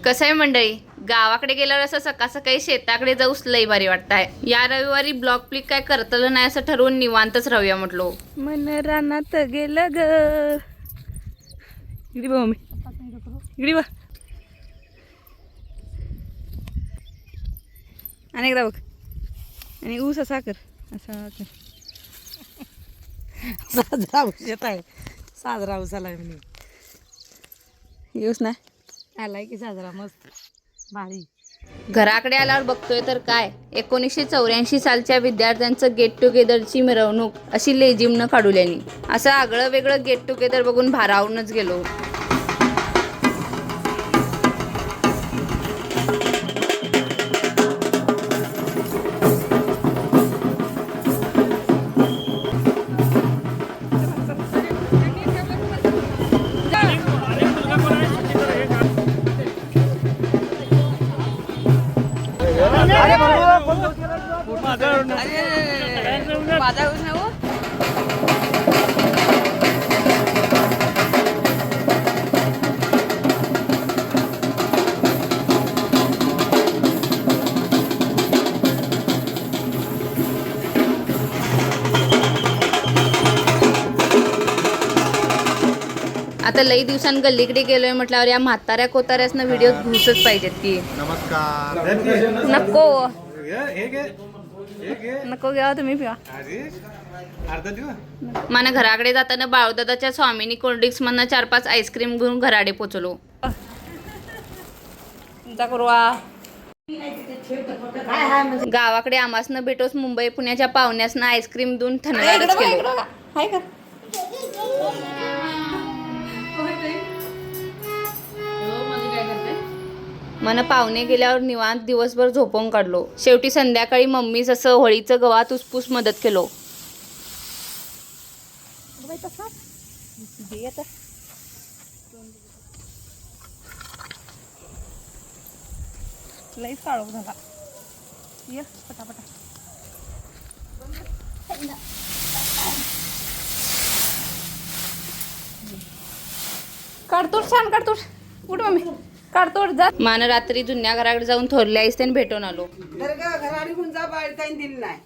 कसं आहे मंडळी, गावाकडे गेल्यावर असं सकाळ सकाळी शेताकडे जाऊस लई भारी वाटतंय. या रविवारी ब्लॉग क्लिक काय करतलं नाही असं ठरवून निवांतच राहूया म्हटलो. मन रानात गेलं ग इकडे बघ, इकडे बघ अनेकदा बघ आणि ऊस असा कर, असा कर. साजरा ऊस येत आहे, साजरा ऊस आलाय म्हणे. येऊस ना आलाय की साजरा मस्त भारी. घराकडे आल्यावर बघतोय तर काय, 1984 सालच्या विद्यार्थ्यांचं गेट टुगेदरची मिरवणूक अशी लेजिमनं काढुल्यानी. असं आगळं वेगळं गेट टुगेदर बघून भारावूनच गेलो. आता लई दिवसांनी गल्लीकडे गेलोय म्हटल्यावर या म्हाताऱ्या कोताऱ्यासनं व्हिडिओ घुसच पाहिजेत की. नमस्कार. नको नको घ्या तुम्ही पिवा. मला घराकडे जाताना बाळूदादाच्या स्वामिनी कोल्ड्रिंक्स मधनं 4-5 आईस्क्रीम घेऊन घराडे पोचलो. गावाकडे आमासनं भेटोस मुंबई पुण्याच्या पाहुण्यासनं आईस्क्रीम देऊन थंडारच केलो. मन पाहुणे गेल्यावर निवांत दिवसभर झोपून काढलो. शेवटी संध्याकाळी मम्मीच असं होळीचं गव्हात उसपूस मदत केलो. लई काळो झाला. ये पटापटा काढतोड, छान काढतोड. कुठं मम्मी काढतोड जा. मान रात्री जुन्या घराकडे जाऊन थोरल्या आईस त्याने भेटून आलो. घराडी घेऊन जा, बाळी काही दिली नाही.